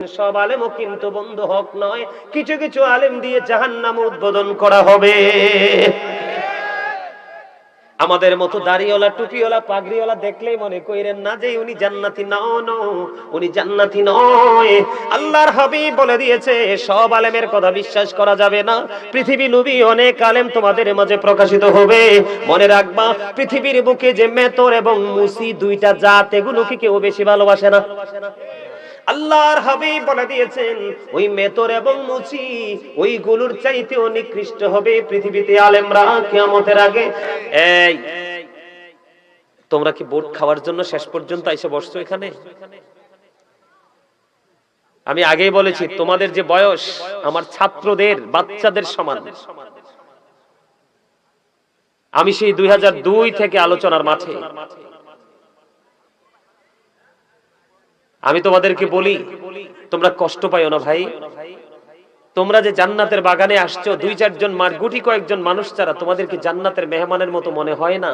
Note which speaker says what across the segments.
Speaker 1: সব আলেমও কিন্তু বন্ধু হক নয়, কিছু কিছু আলেম দিয়ে জাহান্নাম উদ্বোধন করা হবে। আমাদের মতো দাড়িওয়ালা টুপিওয়ালা পাগড়িওয়ালা দেখলেই মনে করেন না যে উনি জান্নাতি। উনি জান্নাতি নয়। আল্লাহর হাবিব বলে দিয়েছে সব আলেমের কথা বিশ্বাস করা যাবে না। পৃথিবী নবী অনেক আলেম তোমাদের মাঝে প্রকাশিত হবে। মনে রাখবা, পৃথিবীর বুকে যে মেতর এবং মুসি দুইটা জাত, এগুলোকে কেউ বেশি ভালোবাসে না। আল্লাহর হাবিব বলে দিয়েছেন ওই মেতর এবং মুচি ওইগুলোর চাইতেও নিকৃষ্ট হবে পৃথিবীতে আলেমরা কিয়ামতের আগে। এই তোমরা কি বোর্ড খাওয়ার জন্য শেষ পর্যন্ত এসে বসছো এখানে? আমি আগেই বলেছি তোমাদের যে বয়স আমার ছাত্রদের বাচ্চাদের সমান। আমি সেই 2002 থেকে আলোচনার মাঠে। আমি তোমাদেরকে বলি তোমরা কষ্ট পাইও না ভাই। তোমরা যে জান্নাতের বাগানে আসছো, 2-4 জন গুটি কয়েকজন মানুষ ছাড়া তোমাদেরকে জান্নাতের মেহমানের মতো মনে হয় না।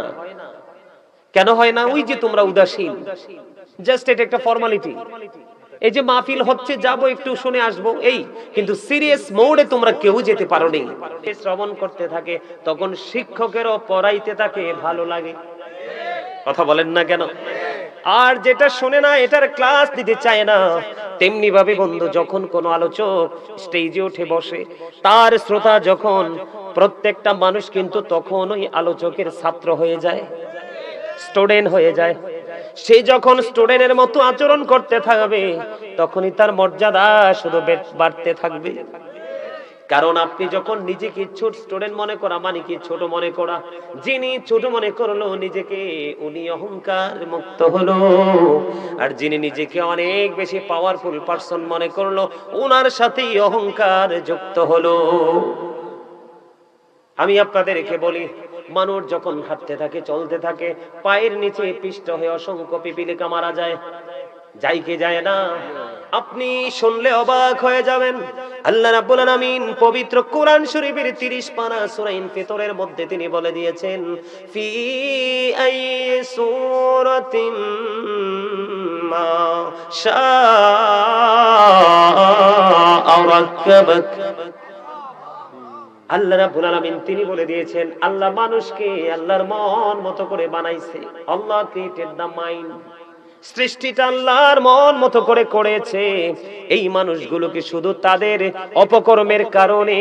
Speaker 1: কেন হয় না? ওই যে তোমরা উদাসীন। জাস্ট এটা একটা ফর্মালিটি। এই যে মাহফিল হচ্ছে, যাবো একটু শুনে আসবো, এই কিন্তু সিরিয়াস মোডে তোমরা কেউ যেতে পারোনি। শ্রবণ করতে থাকে তখন শিক্ষকেরও পড়াইতে থাকে ভালো লাগে। কথা বলেন না কেন? আর যেটা শুনে না এটার ক্লাস দিতে চায় না। তেমনি ভাবে বন্ধু, যখন কোন আলোচক স্টেজে উঠে বসে, তার শ্রোতা যখন প্রত্যেকটা মানুষ কিন্তু তখন ওই আলোচকের ছাত্র হয়ে যায়, স্টুডেন্ট হয়ে যায়। সে যখন স্টুডেন্টের মতো আচরণ করতে থাকবে তখনই তার মর্যাদা শুধু বাড়তে থাকবে। কারণ আপনি যখন নিজেকে ছোট স্টুডেন্ট মনে করা মানে কি ছোট মনে করা। যিনি ছোট মনে করলো নিজেকে, উনি অহংকার মুক্ত হলো। আর যিনি নিজেকে অনেক বেশি পাওয়ারফুল পারসন মনে করলো, ওনার সাথেই অহংকার যুক্ত হলো। আমি আপনাদেরকে বলি, মানুষ যখন হাঁটতে থাকে চলতে থাকে, পায়ের নিচে পিষ্ট হয়ে অসংখ্য পিপিলিকা মারা যায়। যাই কি যায় না? আপনি শুনলে অবাক হয়ে যাবেন। আল্লাহ রাব্বুল আলামিন পবিত্র কোরআন শরীফের 30 পারা সূরা ইনফিতরের মধ্যে তিনি বলে দিয়েছেন, ফি আই সূরাতিন মা শাআ রাক্কাবাক। আল্লাহ রাব্বুল আলামিন তিনি বলে দিয়েছেন আল্লাহ মানুষকে আল্লাহর মন মতো করে বানাইছে। আল্লাহ ক্রিয়েটেড দ্য মাইন্ড। সৃষ্টিটা আল্লাহর মন মতো করে করেছে। এই মানুষগুলোকে শুধু তাদের অপকর্মের কারণে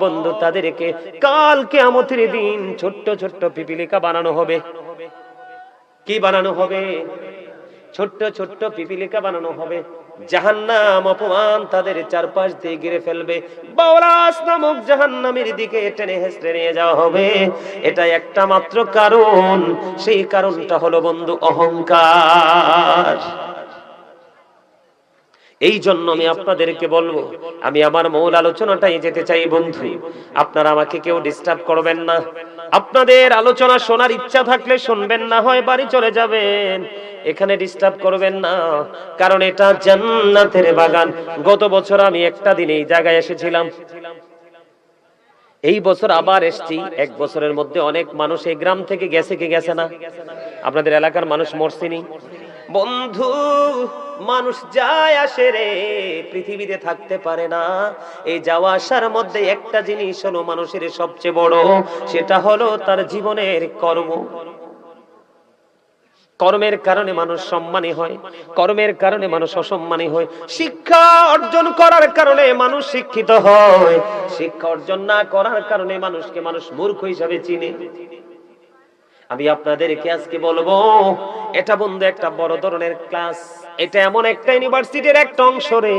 Speaker 1: বন্ধু তাদেরকে কাল কিয়ামতের দিন ছোট্ট ছোট্ট পিপিলিকা বানানো হবে। কি বানানো হবে? ছোট্ট ছোট্ট পিপিলিকা বানানো হবে। জাহান্নাম অপমান তাদের চারপাশ দিয়ে ঘিরে ফেলবে। বাওলাস নামক জাহান্নামের দিকে টেনে হেঁচড়ে নিয়ে যাওয়া হবে। এটা একটা মাত্র কারণ, সেই কারণটা হলো বন্ধু অহংকার। এই জন্য আমি আপনাদেরকে বলবো, আমি আমার মূল আলোচনাটাই যেতে চাই বন্ধু। আপনারা আমাকে কেউ ডিস্টার্ব করবেন না। আপনাদের আলোচনা শোনার ইচ্ছা থাকলে শুনবেন, না হয় বাড়ি চলে যাবেন। এখানে ডিস্টার্ব করবেন না, কারণ এটা জান্নাতের বাগান। গত বছর আমি একটা দিন এই জায়গায় এসেছিলাম, এই বছর আবার এসেছি। 1 বছরের মধ্যে অনেক মানুষ এই গ্রাম থেকে গেছে, কি গেছে না? আপনাদের এলাকার মানুষ মরছিনি বন্ধু। মানুষ যায় আসে রে, পৃথিবীতে থাকতে পারে না। এই যাওয়া আসার মধ্যে একটা জিনিস হলো মানুষের সবচেয়ে বড়, সেটা হলো তার জীবনের কর্ম। কর্মের কারণে মানুষ সম্মানী হয়, কর্মের কারণে মানুষ অসম্মানী হয়। শিক্ষা অর্জন করার কারণে মানুষ শিক্ষিত হয়, শিক্ষা অর্জন না করার কারণে মানুষকে মানুষ মূর্খ হিসাবে চিনে। আমি আপনাদেরকে আজকে বলবো, এটা বন্ধু একটা বড় ধরনের ক্লাস। এটা এমন একটা ইউনিভার্সিটির একটা অংশ রে।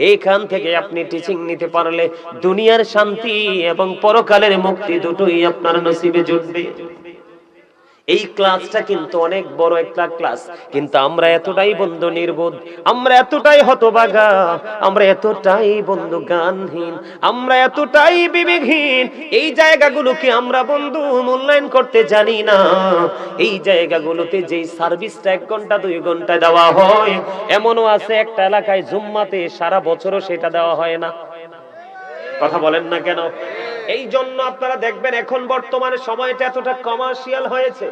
Speaker 1: এইখান থেকে আপনি টিচিং নিতে পারলে দুনিয়ার শান্তি এবং পরকালের মুক্তি দুটোই আপনার নসিবে জুটবে। এই ক্লাসটা কিন্তু অনেক বড় একটা ক্লাস, কিন্তু আমরা এতটাই বন্ধু নির্বোধ, আমরা এতটাই হতভাগা, আমরা এতটাই বন্ধু জ্ঞানহীন, আমরা এতটাই বিবেকহীন। এই জায়গাগুলোকে আমরা বন্ধু মূল্যায়ন করতে জানি না। এই জায়গাগুলোতে যেই সার্ভিসটা 1 ঘন্টা 2 ঘন্টায় দেওয়া হয়, এমনও আছে একটা এলাকায় জুম্মাতে সারা বছরও সেটা দেওয়া হয় না। কথা বলেন না কেন? এই জন্য আপনারা দেখবেন এখন বর্তমানে সময়টা এতটা কমার্শিয়াল হয়েছে।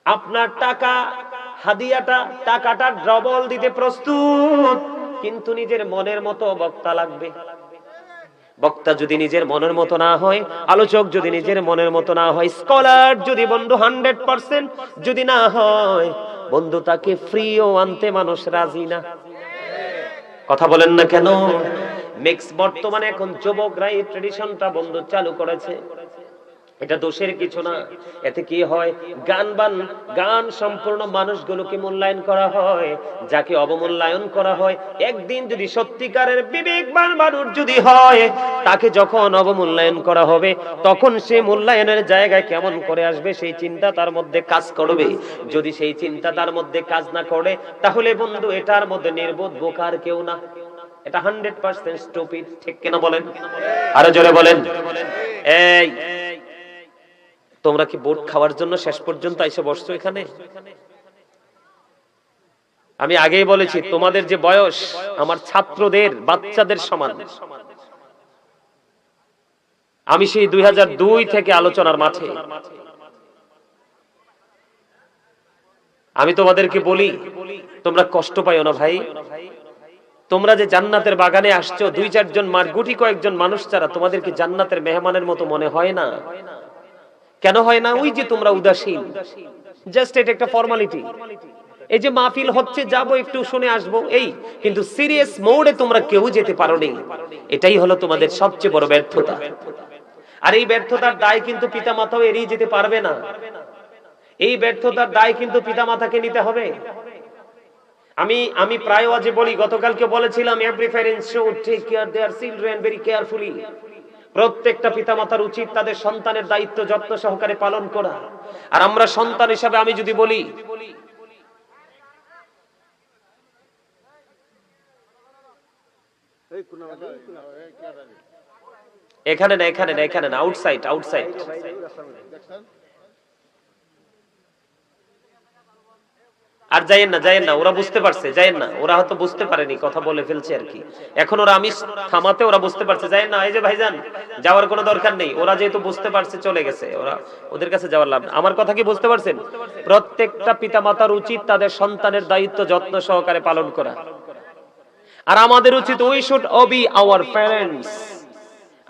Speaker 1: আপনার টাকা হাদিয়াটা টাকাটা ডবল দিতে প্রস্তুত, কিন্তু নিজের মনের মতো বক্তা লাগবে। বক্তা যদি নিজের মনের মতো না হয়, আলোচক যদি নিজের মনের মতো না হয়, স্কলার যদি বন্ধু 100% যদি না হয়, বন্ধু তাকে ফ্রিও আনতে মানুষ রাজি না। কথা বলেন না কেন? মিক্স বর্তমানে এখন যুবকরা এই ট্রেডিশনটা বন্ধু চালু করেছে। এটা দোষের কিছু না। এতে কি হয়, গান সম্পূর্ণ মানুষগুলোকে মূল্যায়ন করা হয়, যাকে অবমূল্যায়ন করা হয়। একদিন যদি সত্যিকারের বিবেকবান মানুষ যদি হয়, তাকে যখন অবমূল্যায়ন করা হবে, তখন সে মূল্যায়নের জায়গায় কেমন করে আসবে সেই চিন্তা তার মধ্যে কাজ করবে। যদি সেই চিন্তা তার মধ্যে কাজ না করে, তাহলে বন্ধু এটার মধ্যে নির্বোধ বোকার কেউ না, এটা 100% স্টুপিড। ঠিক কিনা বলেন? আরো জোরে বলেন। এই তোমরা কি ভোট খাওয়ার জন্য শেষ পর্যন্ত এসে বসছো এখানে? আমি আগেই বলেছি, তোমাদের যে বয়স আমার ছাত্রদের, বাচ্চাদের সমান। আমি সেই 2002 থেকে আলোচনার মাঠে। আমি তোমাদেরকে বলি, তোমরা কষ্ট পাইও না ভাই। তোমরা যে জান্নাতের বাগানে আসছো, 2-4 জন গুটি কয়েকজন মানুষ ছাড়া তোমাদেরকে জান্নাতের মেহমানের মতো মনে হয় না। কেন হয় না? ওই যে তোমরা উদাসীন, জাস্ট এটা একটা ফর্মালিটি। এই যে মাহফিল হচ্ছে, যাবো একটু শুনে আসবো, এই কিন্তু সিরিয়াস মোডে তোমরা কেউ যেতে পারোনি। এটাই হলো তোমাদের সবচেয়ে বড় ব্যর্থতা। আর এই ব্যর্থতার দায় কিন্তু পিতামাতাও এড়িয়ে যেতে পারবে না। এই ব্যর্থতার দায় কিন্তু পিতামাতাকে নিতে হবে। আমি প্রায় আজে বলি, গতকালকে বলেছিলাম, every parents should take care their children very carefully. প্রত্যেকটা পিতামাতার উচিত তাদের সন্তানের দায়িত্ব যত্ন সহকারে পালন করা। আর আমরা সন্তান হিসাবে আমি যদি বলি, এখানে না, আউটসাইড। আর যাইয়েন না, ওরা বুঝতে পারছে, যাইয়েন না, ওরা হয়তো বুঝতে পারেনি, কথা বলে ফেলছে আর কি। এখন ওরা আমি থামাতে ওরা বুঝতে পারছে, যাইয়েন না। এই যে ভাইজান, যাওয়ার কোনো দরকার নেই, ওরা যেহেতু বুঝতে পারছে চলে গেছে, ওদের কাছে যাওয়ার লাভ। আমার কথা কি বুঝতে পারছেন? প্রত্যেকটা পিতামাতার উচিত তাদের সন্তানের দায়িত্ব যত্ন সহকারে পালন করা। আর আমাদের উচিত, we should obey our parents.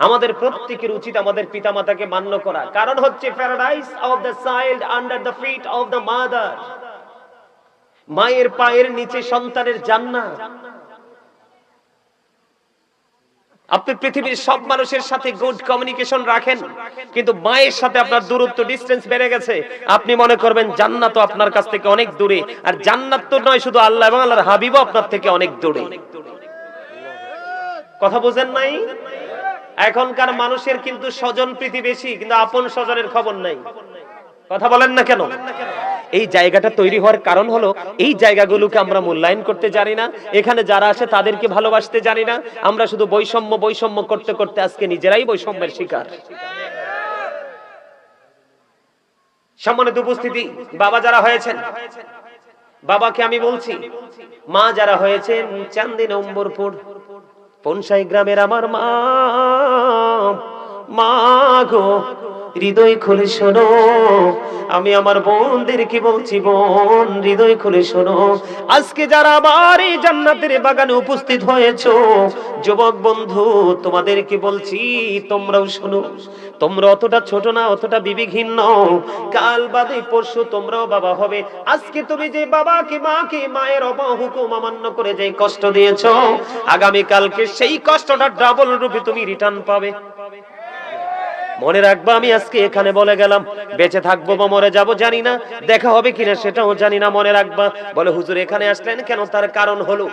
Speaker 1: আমাদের প্রত্যেকের উচিত আমাদের পিতামাতাকে মান্য করা। কারণ হচ্ছে, paradise of the child under the feet of the mother. মায়ের পায়ের নিচে সন্তানের জান্নাত। আপনি পৃথিবীর সব মানুষের সাথে গুড কমিউনিকেশন রাখেন, কিন্তু মায়ের সাথে আপনার দূরত্ব, ডিসটেন্স বেড়ে গেছে, আপনি মনে করবেন জান্নাত আপনার কাছ থেকে অনেক দূরে। আর জান্নাত তো নয়, শুধু আল্লাহ এবং আল্লাহর হাবিবও আপনার থেকে অনেক দূরে। কথা বুঝেন নাই? এখনকার মানুষের কিন্তু স্বজন প্রীতি বেশি, কিন্তু আপন স্বজনের খবর নাই। কথা বলেন না কেন? এই জায়গাটা তৈরি হওয়ার কারণ হলো, এই জায়গাগুলোকে আমরা মূল্যায়ন করতে জানি না। এখানে যারা আসে তাদেরকে ভালোবাসতে জানি না। আমরা শুধু বৈষম্য করতে করতে আজকে নিজেরাই বৈষম্যের শিকার। সম্মানিত উপস্থিতি, বাবা যারা হয়েছেন, বাবাকে আমি বলছি, মা যারা হয়েছেন চান্দিনা নম্বরপুর পনসাই গ্রামের আমার মা গো, হৃদয় খুলে শোনো। আমি আমার বোনদেরকে বলছি, বোন হৃদয় খুলে শোনো। আজকে যারা আমার এই জান্নাতের বাগানে উপস্থিত হয়েছো, যুবক বন্ধু, তোমাদেরকে বলছি, তোমরাও শোনো। তোমরা অতটা ছোট না, অতটা বিবেকহীন নও। কাল বাদে পরশু তোমরাও বাবা হবে। আজকে তুমি যে বাবাকে, মাকে, মায়ের হুকুম অমান্য করে যে কষ্ট দিয়েছো, আগামী কালকে সেই কষ্টটা ডাবল রূপে তুমি রিটার্ন পাবে। মনে রাখবা, আমি আজকে এখানে বলে গেলাম, বেঁচে থাকবো বা মরে যাবো জানি না, দেখা হবে কিনা সেটাও জানি না। মনে রাখবা, বলে হুজুর এখানে আসলেন কেন? তার কারণ হলো,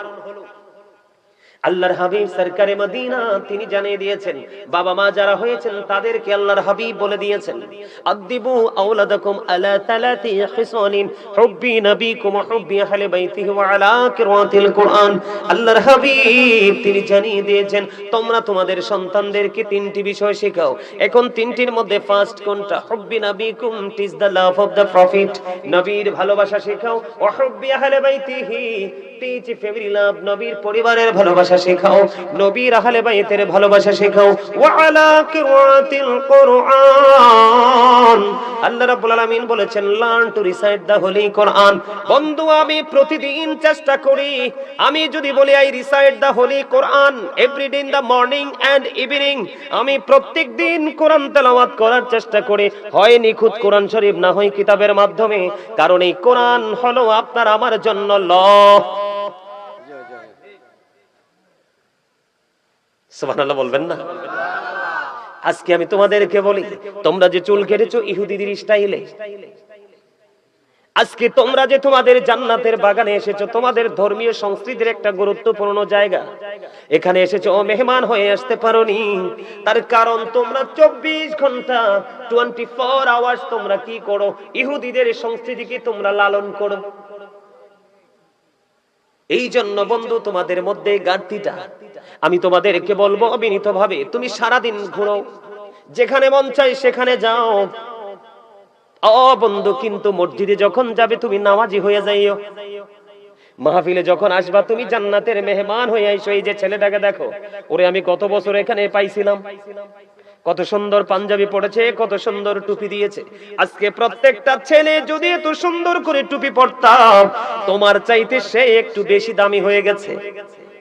Speaker 1: আল্লাহর হাবিব সরকারে মদিনা তিনি জানিয়ে দিয়েছেন, বাবা মা যারা হয়েছেন তাদেরকে আল্লাহর হাবিব বলে দিয়েছেন, আদিবু আওলাদাকুম আলা তালাতি খিসানিন হুব্বি নবিকুম হুব্বি আহলে বাইতিহি ওয়া আলা কিরাতিল কুরআন। আল্লাহর হাবিব তিনি জানিয়ে দিয়েছেন, তোমরা তোমাদের সন্তানদেরকে তিনটি বিষয় শেখাও। এখন তিনটির মধ্যে ফার্স্ট কোনটা? হুব্বি নবিকুম, teach the love of the prophet, নবীর ভালোবাসা শেখাও। ওয়া হুব্বি আহলে বাইতিহি, টিচ ফ্যামিলি লাভ, নবীর পরিবারের ভালোবাসা ভালোবাসা শেখাও, নবীর আহলে বাইতের ভালোবাসা শেখাও। ওয়া আলা কিরাতিল কুরআন, আল্লাহ রাব্বুল আলামিন বলেছেন learn to recite the holy Quran. বন্ধু আমি প্রতিদিন চেষ্টা করি, আমি যদি বলি I recite the holy Quran everyday in the morning and evening, আমি প্রত্যেক দিন কোরআন তেলাওয়াত করার চেষ্টা করি, হয় নিখুঁত কোরআন শরীফ না হয় কিতাবের মাধ্যমে, কারণ এই কোরআন হলো আপনার আমার জন্য ল। সুবহানাল্লাহ বলবেন না? আজকে আমি তোমাদেরকে বলি, তোমরা যে চুল কেটেছো ইহুদিদের স্টাইলে, আজকে তোমরা যে তোমাদের জান্নাতের বাগানে এসেছো, তোমাদের ধর্মীয় সংস্কৃতির একটা গুরুত্বপূর্ণ জায়গা, এখানে এসেছো মেহমান হয়ে আসতে পারোনি, তার কারণ তোমরা 24 ঘন্টা 24 আওয়ার্স তোমরা কি করো? ইহুদিদের সংস্কৃতিকে তোমরা লালন করো। এই জন্য বন্ধু তোমাদের মধ্যে ঘাটতিটা, আমি তোমাদেরকে বলবো অবিনীতভাবে, তুমি সারাদিন ঘুরো, যেখানে মন চাই সেখানে যাও বন্ধু, কিন্তু মসজিদে যখন যাবে তুমি নামাজি হয়ে যাইও। মাহফিলে যখন আসবা তুমি জান্নাতের মেহমান হয়ে আইসো। এই যে ছেলেটাকে দেখো, ওরে আমি কত বছর এখানে পাইছিলাম, কত সুন্দর পাঞ্জাবি পড়েছে, কত সুন্দর টুপি দিয়েছে। আজকে প্রত্যেকটা ছেলে যদি এত সুন্দর করে টুপি পরতাম, তোমার চাইতে সে একটু বেশি দামি হয়ে গেছে।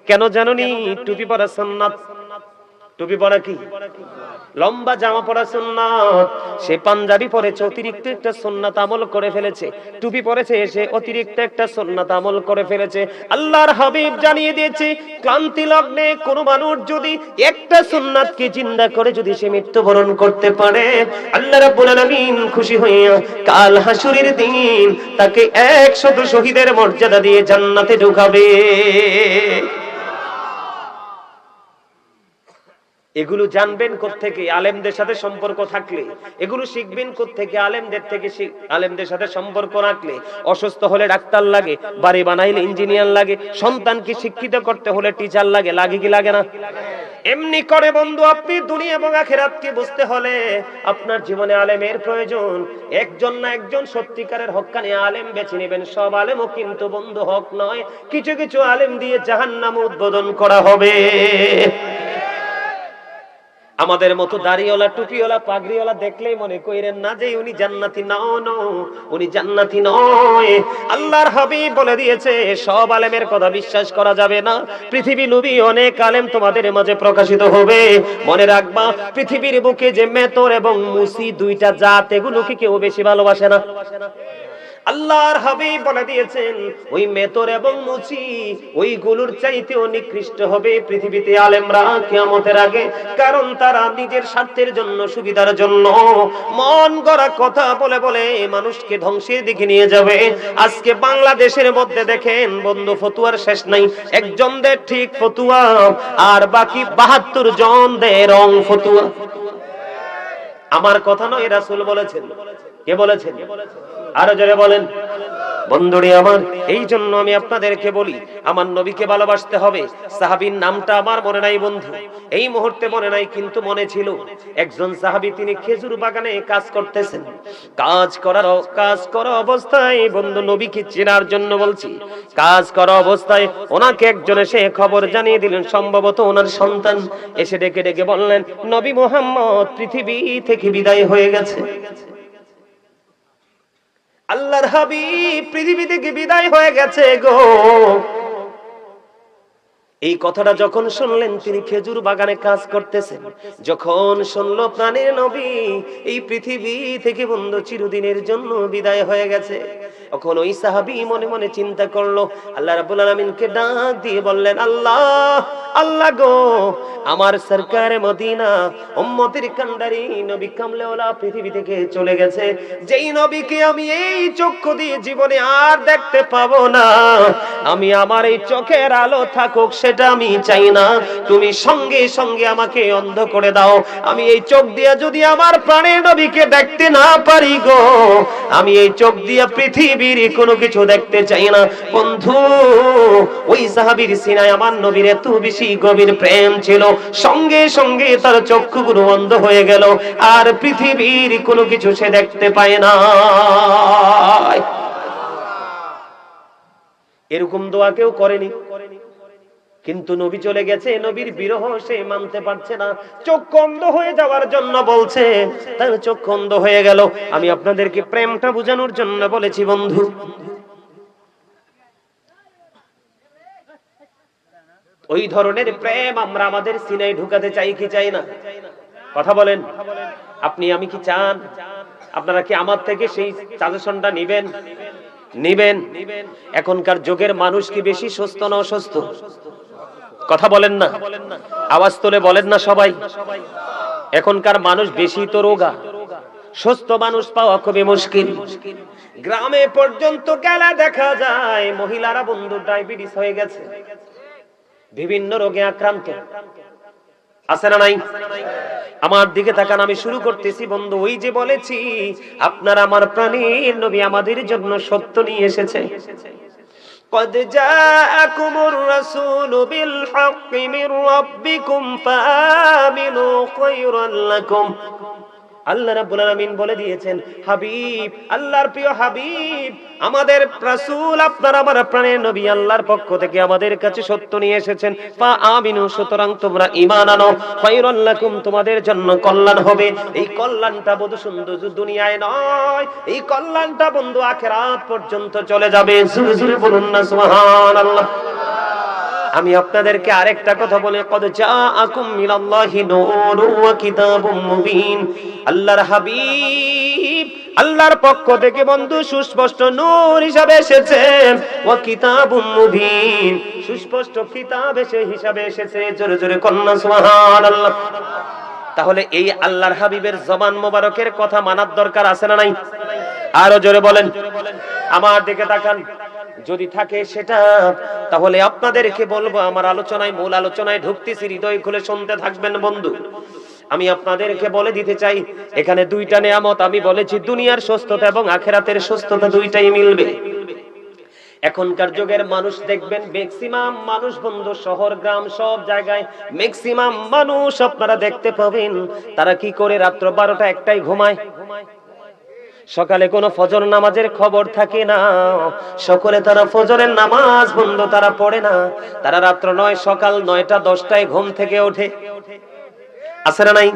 Speaker 1: কেন জানোনি? টুপি পরা সুন্নাত। টুপি পরা কি? লম্বা জামা পরা সুন্নাত। সে পাঞ্জাবি পরেছে, অতিরিক্ত একটা সুন্নাত আমল করে ফেলেছে। টুপি পরেছে, সে অতিরিক্ত একটা সুন্নাত আমল করে ফেলেছে। আল্লাহর হাবিব জানিয়ে দিয়েছে, ক্লান্তি লগ্নে কোন মানুষ যদি একটা সুন্নাতকে জিন্দা করে যদি সে মৃত্যুবরণ করতে পারে, আল্লাহ রাব্বুল আলামিন খুশি হইয়া কাল হাসুরের দিন তাকে 100 শহীদের মর্যাদা দিয়ে জান্নাতে ঢুকাবে। এগুলো জানবেন কোত্থেকে? আলেমদের সাথে সম্পর্ক থাকলে। এগুলো শিখবেন কোত্থেকে? আলেমদের থেকে। আলেমদের সাথে সম্পর্ক রাখলে, অসুস্থ হলে ডাক্তার লাগে, বাড়ি বানাইলে ইঞ্জিনিয়ার লাগে, সন্তানকে শিক্ষিত করতে হলে টিচার লাগে, লাগে কি লাগে না? এমনি করে বন্ধু আপনি দুনিয়া এবং আখিরাতকে বুঝতে হলে আপনার জীবনে আলেমের প্রয়োজন। একজন না একজন সত্যিকারের হক্কানি আলেম বেছে নেবেন। সব আলেমও কিন্তু বন্ধু হক নয়, কিছু কিছু আলেম দিয়ে জাহান্নাম উদ্বোধন করা হবে। আমাদের মতো দাড়িওয়ালা, টুপিওয়ালা, পাগড়িওয়ালা দেখলেই মনে করেন না যে উনি জান্নাতি। নয়, উনি জান্নাতি নয়। আল্লাহর হাবিব বলে দিয়েছে সব আলেমের কথা বিশ্বাস করা যাবে না। পৃথিবী নবী অনেক আলেম তোমাদের মাঝে প্রকাশিত হবে। মনে রাখবা, পৃথিবীর বুকে যে মেতর এবং মুসি দুইটা জাত, এগুলোকে কেউ বেশি ভালোবাসে না। আল্লাহর হাবিব বলে দিয়েছেন ওই মেতর এবং মুচি ওইগুলোর চাইতেও নিকৃষ্ট হবে পৃথিবীতে আলেমরা কিয়ামতের আগে। কারণ তারা নিজের স্বার্থের জন্য, সুবিধার জন্য মন গড়া কথা বলে বলে মানুষকে ধ্বংসের দিকে নিয়ে যাবে। আজকে বাংলাদেশের মধ্যে দেখেন বন্ধু, ফতুয়ার শেষ নাই। একজন দেয় ঠিক ফতুয়া, আর বাকি 72 জন দেয় রং ফতুয়া। আমার কথা নয়, রাসূল বলেছেন। কে বলেছেন? আরো জোরে বলেন। বন্ধুরে আমার, এই জন্য আমি আপনাদেরকে বলি, আমার নবীকে ভালোবাসতে হবে। সাহাবীর নামটা আমার মনে নাই বন্ধু, এই মুহূর্তে মনে নাই, কিন্তু মনে ছিল। একজন সাহাবী, তিনি খেজুর বাগানে কাজ করতেছেন। কাজ করা অবস্থায় বন্ধু, নবীকে চেনার জন্য বলছি, কাজ করা অবস্থায় ওনাকে একজন এসে খবর জানিয়ে দিলেন, সম্ভবত ওনার সন্তান। এসে ডেকে ডেকে বললেন, নবী মুহাম্মদ পৃথিবী থেকে বিদায় হয়ে গেছে। আল্লাহর হাবিব পৃথিবী থেকে বিদায় হয়ে গেছে গো। এই কথাটা যখন শুনলেন, তিনি খেজুর বাগানে কাজ করতেছেন, যখন শুনলো প্রাণের নবী এই পৃথিবী থেকে বন্ধু চিরদিনের জন্য বিদায় হয়ে গেছে, তখন ওই সাহাবী মনে মনে চিন্তা করলো, আল্লাহ রাব্বুল আলামিনকে ডাক দিয়ে বললেন, আল্লাহ গো, আমার সরকারে মদিনা উম্মতের কান্ডারি নবী কামলেওয়ালা পৃথিবী থেকে চলে গেছে। যেই নবীকে আমি এই চক্ষু দিয়ে জীবনে আর দেখতে পাবো না, আমি আমার এই চোখের আলো থাকুক সেটা আমি চাই না। তুমি সঙ্গে সঙ্গে আমাকে অন্ধ করে দাও। আমি এই চোখ দিয়ে যদি আমার প্রাণের নবীকে দেখতে না পারি গো, আমি এই চোখ দিয়ে পৃথিবীর কোনো কিছু দেখতে চাই না। বন্ধু, ওই সাহাবীর সিনায় আমার নবীর এত বেশি গভীর প্রেম ছিল, সঙ্গে সঙ্গে তার চক্ষুগুলো অন্ধ হয়ে গেল, আর পৃথিবীর কোনো কিছু সে দেখতে পায় না। এরকম দোয়া কেউ করেনি? কিন্তু নবী চলে গেছে, নবীর বিরহ সে মানতে পারছে না, চোখ অন্ধ হয়ে যাওয়ার জন্য বলছে, তার চোখ অন্ধ হয়ে গেল। আমি আপনাদেরকে প্রেমটা বোঝানোর জন্য বলেছি বন্ধু। ওই ধরনের প্রেম আমরা আমাদের সিনায় ঢুকাতে চাই কি চাই না? কথা বলেন। আপনি আমি কি চান? আপনারা কি আমার থেকে সেই সাজেশনটা নিবেন? নিবেন? এখনকার যুগের মানুষ কি বেশি সুস্থ না অসুস্থ? কথা বলেন না, আওয়াজ তুলে বলেন না সবাই। এখনকার মানুষ বেশি তো রোগা, সুস্থ মানুষ পাওয়া খুবই মুশকিল। গ্রামে পর্যন্ত গেলে দেখা যায় মহিলারা বন্ধু ডায়াবেটিস হয়ে গেছে, বিভিন্ন রোগে আক্রান্ত। আছে না নাই? আমার দিকে তাকান, আমি শুরু করতেছি বন্ধু। ওই যে বলেছি আপনার আমার প্রাণের নবী আমাদের জন্য সত্য নিয়ে এসেছে। قد جاءكم الرسول بالحق من ربكم فآمنوا خيرا لكم। আল্লাহ রাব্বুল আলামিন বলে দিয়েছেন, হাবিব, আল্লাহর প্রিয় হাবিব, আমাদের রাসূল আপনার আমার প্রাণের নবী আল্লাহর পক্ষ থেকে আমাদের কাছে সত্য নিয়ে এসেছেন। ফা আমিনু, সুতরাং তোমরা ঈমান আনো, খায়রুল লাকুম, তোমাদের জন্য কল্যাণ হবে। এই কল্যাণটা বন্ধু শুধু দুনিয়ায় নয়, এই কল্যাণটা বন্ধু আখিরাত পর্যন্ত চলে যাবে। জোরে জোরে বলুন না সুবহানাল্লাহ। আমি আপনাদেরকে আরেকটা কথা বলে, কদ জাআকুম মিনাল্লাহি নূরুন ওয়া কিতাবুম মুবিন। আল্লাহর হাবিব আল্লাহর পক্ষ থেকে বন্ধু সুস্পষ্ট নূর হিসাবে এসেছে, ওয়া কিতাবুম মুবিন, সুস্পষ্ট কিতাব হিসাবে এসেছে। জোরে জোরে কন্না সুবহানাল্লাহ। তাহলে এই আল্লাহর হাবিবের জবান মোবারকের কথা মানার দরকার আছে না নাই? আরো জোরে বলেন। আমার দিকে তাকান, যদি থাকে সেটা, তাহলে আপনাদেরকে বলবো, আমার আলোচনায় মূল আলোচনায় ঢুকতেছি, হৃদয় খুলে শুনতে থাকবেন বন্ধু। আমি আপনাদেরকে বলে দিতে চাই, এখানে দুইটা নিয়ামত আমি বলেছি, দুনিয়ার সুস্থতা এবং আখিরাতের সুস্থতা দুইটাই মিলবে। এখনকার যুগের মানুষ দেখবেন, ম্যাক্সিমাম মানুষ বন্ধু শহর গ্রাম সব জায়গায় ম্যাক্সিমাম মানুষ আপনারা দেখতে পাবেন, তারা কি করে রাত্র 12টা 1টায় ঘুমায়। সকালে কোনো ফজর নামাজের খবর থাকে না, সকলে তারা ফজরের নামাজ বন্ধ তারা পড়ে না, তারা রাত্র 9 সকাল 9টা 10টায় ঘুম থেকে ওঠে। আছে না নাই?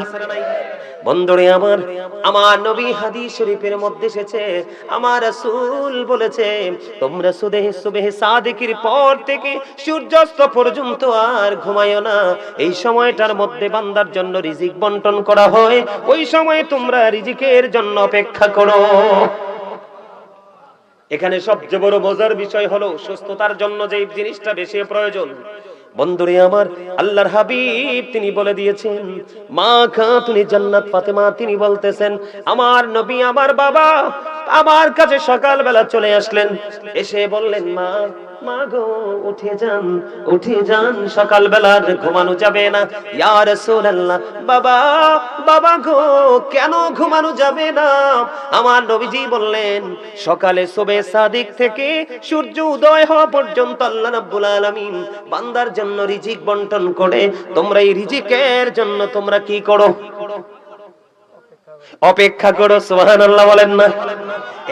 Speaker 1: বন্ধুরে আমার, আমার নবী হাদিস শরীফের মধ্যে এসেছে, আমার রাসূল বলেছে, তোমরা সুবহে সাদিকের পর থেকে সূর্যাস্ত পর্যন্ত আর ঘুমায়ো না। এই সময়টার মধ্যে বান্দার জন্য রিজিক বন্টন করা হয়, ওই সময় তোমরা রিজিকের জন্য অপেক্ষা করো। এখানে সবচেয়ে বড় মজার বিষয় হলো সুস্থতার জন্য যে জিনিসটা বেশি প্রয়োজন। বন্ধুরে আমার, আল্লাহর হাবিব তিনি বলে দিয়েছেন, মা খাতুনে জান্নাত ফাতেমা তিনি বলতেছেন, আমার নবী আমার বাবা আমার কাছে সকালবেলা চলে আসলেন, এসে বললেন, মা মা গো উঠে যান, সকালবেলা ঘুমানো যাবে না। ইয়া রাসূলুল্লাহ, বাবা বাবা গো কেন ঘুমানো যাবে না? আমার নবীজি বললেন, সকালে সুবহে সাদিক থেকে সূর্য উদয় হওয়া পর্যন্ত আল্লাহ রাব্বুল আলামিন বান্দার জন্য রিজিক বন্টন করে। তোমরা এই রিজিকের জন্য তোমরা কি করো? অপেক্ষা করো। সুবহানাল্লাহ বলেন না?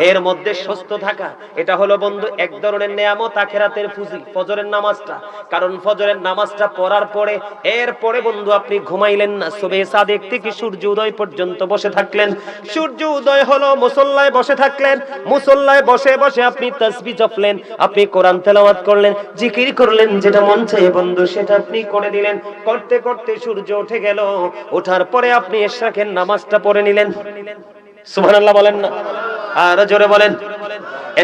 Speaker 1: এর মধ্যে সুস্থ থাকা, এটা হলো বন্ধু এক ধরনের নিয়ামত, আখিরাতের পুঁজি, ফজরের নামাজটা। কারণ ফজরের নামাজটা পড়ার পরে এরপরে বন্ধু আপনি ঘুমাইলেন না, সুবহে সাদিক থেকে সূর্য উদয় পর্যন্ত বসে থাকলেন। সূর্য উদয় হলো, মুসল্লায় বসে থাকলেন, মুসল্লায় বসে বসে আপনি তাসবিহ জপলেন, আপনি কোরআন তেলাওয়াত করলেন, জিকির করলেন, যেটা মন চায় বন্ধু সেটা আপনি করে দিলেন। করতে করতে সূর্য উঠে গেল, ওঠার পরে আপনি ইশরাকের নামাজটা পড়ে নিলেন। সুবহানাল্লাহ বলেন না? আর জোরে বলেন।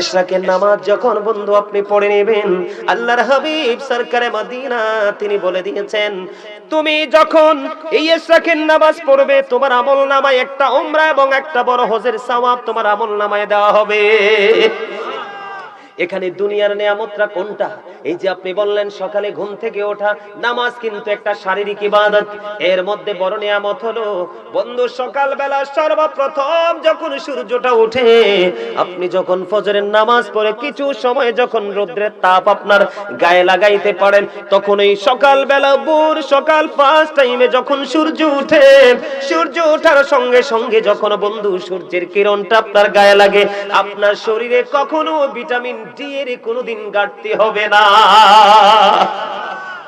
Speaker 1: ইশরাকের নামাজ যখন বন্ধু আপনি পড়ে নেবেন, আল্লাহর হাবিব সরকারে মদিনা তিনি বলে দিয়েছেন, তুমি যখন এই ইশরাকের নামাজ পড়বে, তোমার আমলনামায় একটা উমরা এবং একটা বড় হজের সওয়াব তোমার আমলনামায় দেওয়া হবে। এখানে দুনিয়ার নিয়ামতটা কোনটা? এই যে আপনি বললেন সকালে ঘুম থেকে ওঠা, নামাজ কিন্তু একটা শারীরিক ইবাদত। এর মধ্যে বড় নিয়ামত হলো বন্ধু সকালবেলা সর্বপ্রথম যখন সূর্যটা ওঠে, আপনি যখন ফজরের নামাজ পড়ে কিছু সময় যখন রোদ্রের তাপ আপনার গায়ে লাগাইতে পারেন, তখন এই সকালবেলা সকাল 5 টাইমে যখন সূর্য উঠে, সূর্য ওঠার সঙ্গে সঙ্গে যখন বন্ধু সূর্যের কিরণটা আপনার গায়ে লাগে, আপনার শরীরে কখনো ভিটামিন ডি এর কোনোদিন ঘাটতি হবে না।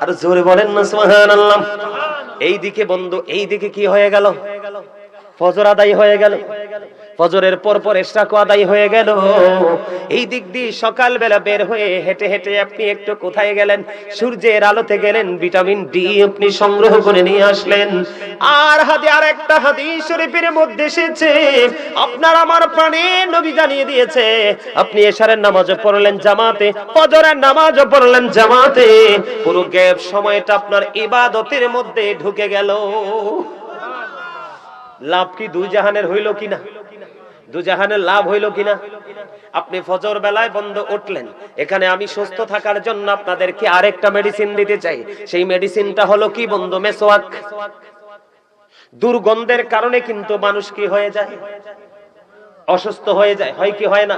Speaker 1: আর জোরে বলেন না সুবহানাল্লাহ। এইদিকে বন্ধু, এইদিকে কি হয়ে গেল? ফজর আদায় হয়ে গেল, ফজরের পর পর ইশরাক আদায় হয়ে গেল। এই দিক দিয়ে সকালবেলা বের হয়ে হেঁটে হেঁটে আপনি একটু কোথায় গেলেন? সূর্যের আলোতে গেলেন, ভিটামিন ডি আপনি সংগ্রহ করে নিয়ে আসলেন। আর আরেকটা হাদিস শরীফের মধ্যে এসেছে, আপনার আমার প্রাণের নবী জানিয়ে দিয়েছে, আপনি এশারের নামাজও পড়লেন জামাতে, ফজরের নামাজও পড়লেন জামাতে, পুরো গ্যাপ সময়টা আপনার ইবাদতের মধ্যে ঢুকে গেল। লাভ কি দুই জাহানের হইল কিনা? দুই জাহানের লাভ হইল কিনা? আপনি ফজর বেলায় বন্ধ উঠলেন, এখানে আমি সুস্থ থাকার জন্য আপনাদেরকে আরেকটা মেডিসিন দিতে চাই। সেই মেডিসিনটা হলো কি বন্ধু? মেসওয়াক। দুর্গন্ধের কারণে কিন্তু মানুষ কি হয়ে যায়? অসুস্থ হয়ে যায়, হয় কি হয় না?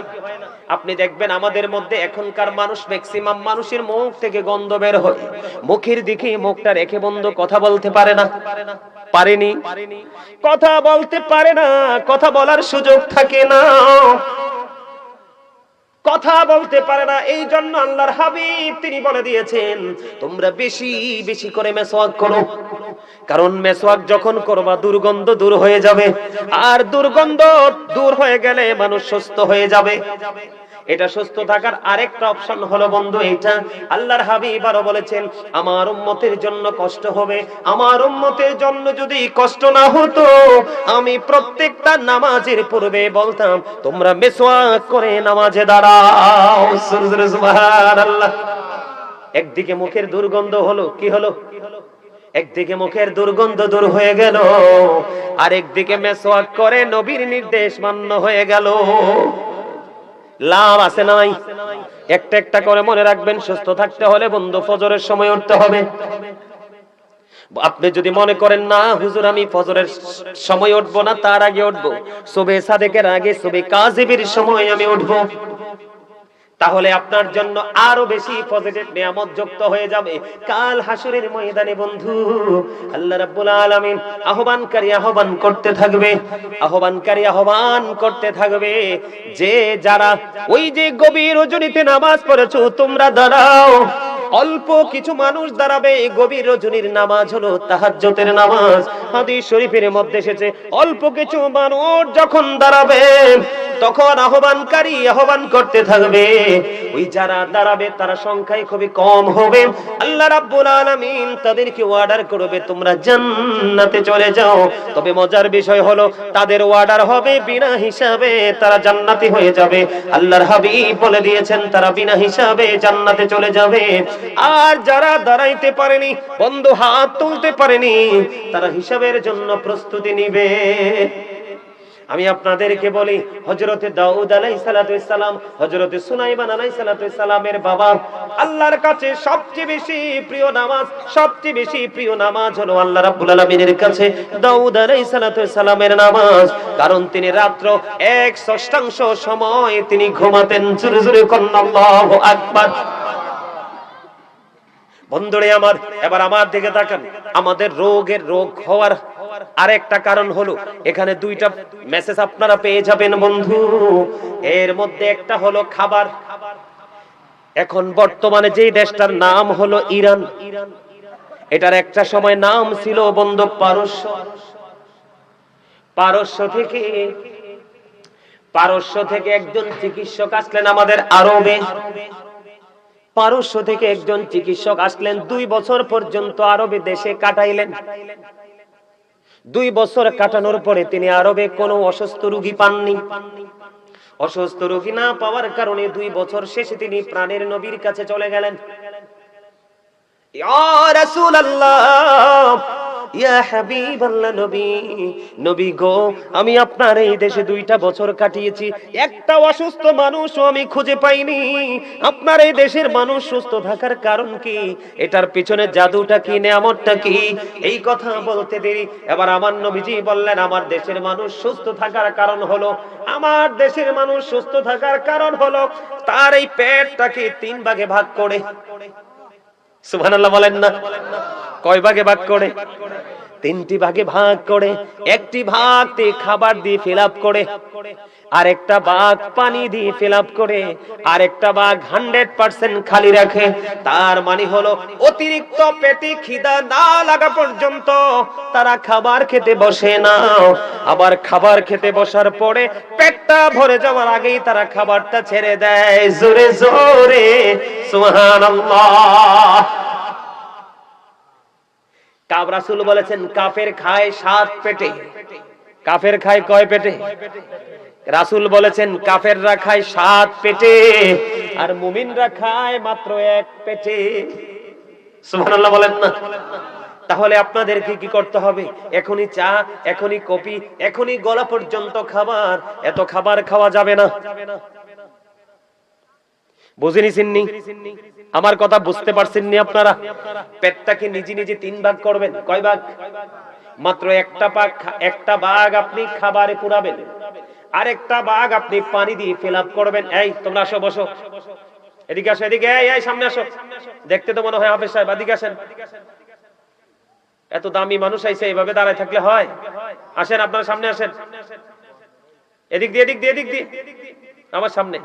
Speaker 1: আপনি দেখবেন আমাদের মধ্যে এখনকার মানুষ, ম্যাক্সিমাম মানুষের মুখ থেকে গন্ধ বের হয়, মুখের দিকে মুখটা রেখে বন্ধ কথা বলতে পারে না, পারেনি, কথা বলতে পারে না, কথা বলার সুযোগ থাকে না, কথা বলতে পারে না। এই জন্য আল্লাহর হাবিব তিনি বলে দিয়েছেন, তোমরা বেশি বেশি করে মেসওয়াক করো, কারণ মেসওয়াক যখন করবা দুর্গন্ধ দূর হয়ে যাবে, আর দুর্গন্ধ দূর হয়ে গেলে মানুষ সুস্থ হয়ে যাবে। এটা সুস্থ থাকার আরেকটা অপশন হলো বন্ধু এটা। আল্লাহর হাবিব আরো বলেছেন, আমার উম্মতের জন্য কষ্ট হবে, আমার উম্মতের জন্য যদি কষ্ট না হতো, আমি প্রত্যেকটা নামাজের পূর্বে বলতাম তোমরা মেসওয়াক করে নামাজে দাঁড়াও। সুবহানাল্লাহ। একদিকে মুখের দুর্গন্ধ হলো, কি হলো? একদিকে মুখের দুর্গন্ধ দূর হয়ে গেল, আর একদিকে মেসওয়াক করে নবীর নির্দেশ মান্য হয়ে গেল। লাভ আছে নাই? একটা একটা করে মনে রাখবেন, সুস্থ থাকতে হলে বন্ধু ফজরের সময় উঠতে হবে। আপনি যদি মনে করেন না হুজুর আমি ফজরের সময় উঠবো না, তার আগে উঠবো, সুবহে সাদেকের আগে, সুবহে কাযিবের সময় আমি উঠবো, তাহলে আপনার জন্য আরো বেশি পজিটিভ নিয়ামত যুক্ত হয়ে যাবে কাল হাসরের ময়দানে। বন্ধু, আল্লাহ রাব্বুল আলামিন আহ্বানকারী আহ্বান করতে থাকবে, আহ্বানকারী আহ্বান করতে থাকবে, যে যারা ওই যে গভীর রজনীতে নামাজ পড়েছো তোমরা দাঁড়াও। অল্প কিছু মানুষ দাঁড়াবে, গভীর রজনীর নামাজ হলো তাহাজ্জুদের নামাজ। হাদিস শরীফের মধ্যে এসেছে, অল্প কিছু মানুষ যখন দাঁড়াবে তখন আহ্বানকারী আহ্বান করতে থাকবে, ওই যারা দাঁড়াবে তারা সংখ্যায় খুবই কম হবে। আল্লাহ রাব্বুল আলামিন তাদেরকে অর্ডার করবে তোমরা জান্নাতে চলে যাও। তবে মজার বিষয় হলো তাদের অর্ডার হবে বিনা হিসাবে, তারা জান্নাতি হয়ে যাবে। আল্লাহর হাবিব বলে দিয়েছেন তারা বিনা হিসাবে জান্নাতে চলে যাবে। আর যারা দাঁড়াইতে পারেনি বন্ধু, হাত তুলতে পারেনি, তারা হিসাবের জন্য প্রস্তুতি নিবে। আমি আপনাদেরকে বলি, হযরতে দাউদ আলাইহিস সালাম, হযরতে সুলাইমান আলাইহিস সালামের বাবা, আল্লাহর কাছে সবচেয়ে বেশি প্রিয় নামাজ, সবচেয়ে বেশি প্রিয় নামাজ হলো আল্লাহ রাব্বুল আলামিনের কাছে দাউদ আলাইহিস সালামের নামাজ। কারণ তিনি রাত্র 1/6 সময় তিনি ঘুমাতেন। জোরে জোরে কোন আল্লাহু আকবার। বন্ধুরে আমার, এবার আমার দিকে তাকান। আমাদের রোগ হওয়ার আরেকটা কারণ হলো, এখানে দুইটা মেসেজ আপনারা পেয়ে যাবেন বন্ধু। এর মধ্যে একটা হলো খাবার। এখন বর্তমানে যেই দেশটার নাম হলো ইরান, এটার একটা সময় নাম ছিল বন্ধু পারস্য। পারস্য থেকে একজন চিকিৎসক আসলেন আমাদের আরবে। পারস্য থেকে একজন চিকিৎসক আসলেন, 2 বছর পর্যন্ত আরবে দেশে কাটাইলেন। 2 বছর কাটানোর পরে তিনি আরবে কোনো অসুস্থ রোগী পাননি। অসুস্থ রোগী না পাওয়ার কারণে 2 বছর শেষে তিনি প্রাণের নবীর কাছে চলে গেলেন। ইয়া রাসূলুল্লাহ, ইয়া হাবিবাল্লাহ, নবী গো, আমি আপনার এই দেশে 2টা বছর কাটিয়েছি, একটা অসুস্থ মানুষও আমি খুঁজে পাইনি। আপনার এই দেশের মানুষ সুস্থ থাকার কারণ কি? এটার পিছনে জাদুটা কি, নিয়ামতটা কি? এই কথা বলতে দেরি এবার আমার নবীজি বললেন, আমার দেশের মানুষ সুস্থ থাকার কারণ হলো, আমার দেশের মানুষ সুস্থ থাকার কারণ হলো তার এই পেটটাকে 3 ভাগে ভাগ করে। সুবহানাল্লাহ বলেন না? কয় ভাগে ভাগ করে? তিনটি ভাগে ভাগ করে, একটি ভাগ খাবার দিয়ে ফিল আপ করে, আরেকটা ভাগ পানি দিয়ে ফিল আপ করে, আরেকটা ভাগ 100% খালি রাখে। তার মানে হলো অতিরিক্ত পেটে খিদা না লাগা পর্যন্ত তারা খাবার খেতে বসে না। আবার খাবার খেতে বসার পরে পেটটা ভরে যাওয়ার আগেই তারা খাবারটা ছেড়ে দেয়। জোরে জোরে সুবহানাল্লাহ। রাসূল বলেছেন কাফের খায় 7 পেটে। কাফের খায় কয় পেটে? রাসূল বলেছেন কাফেররা খায় 7 পেটে, আর মুমিনরা খায় মাত্র 1 পেটে। সুবহানাল্লাহ বলেন না? তাহলে আপনাদেরকে কি করতে হবে? এখনই চা, এখনই কফি, এখনই গলা পর্যন্ত খাবার, এত খাবার খাওয়া যাবে না। বুঝেনিছেননি? আমার কথা বুঝতে পারছেননি আপনারা? পেটটাকে নিজে নিজে 3 ভাগ করবেন। কয় ভাগ? মাত্র একটা ভাগ আপনি খাবারে পুরাবেন, আরেকটা ভাগ আপনি পানি দিয়ে ফিল আপ করবেন। এই তোমরা আসো, বসো, এদিকে আসো, এদিকে, এই সামনে আসো। দেখতে তো মনে হয় হাফেজ সাহেব, এদিকে আসেন। এত দামি মানুষ আইছে, এইভাবে দাঁড়ায় থাকলে হয়? আসেন, আপনারা সামনে আসেন। এদিক দিয়ে, এদিক দিয়ে, এদিক দিয়ে, আমার সামনে।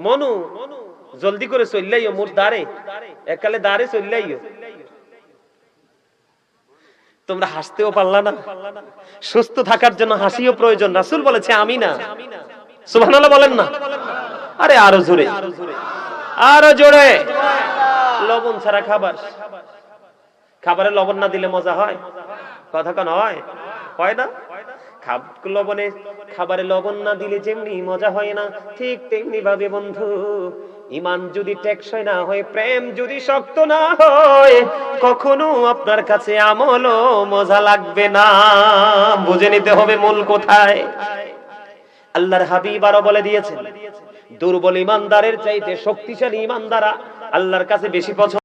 Speaker 1: মনু জলদি করে চললাইও, মোর দাঁড়ে এককালে দাঁড়ে চললাইও। তোমরা হাসতেও পারলা না। সুস্থ থাকার জন্য হাসিও প্রয়োজন। রাসূল বলেছে আমি না। সুবহানাল্লাহ বলেন না? আরে আরো জোরে, আরো জোরে। লবণ ছাড়া খাবার, খাবারে লবণ না দিলে মজা হয়? কথা কোন হয়? হয় না? খাবারে লবণ না দিলে যেমনি মজা হয় না, ঠিক তেমনি ভাবে বন্ধু, ঈমান যদি টেকসই না হয়, প্রেম যদি শক্ত না হয়, কখনো আপনার কাছে আমলও মজা লাগবে না। বুঝে নিতে হবে মূল কোথায়। আল্লাহর হাবিব আরো বলে দিয়েছেন, দুর্বল ঈমানদারের চাইতে শক্তিশালী ঈমানদার আল্লাহর কাছে বেশি পছন্দ।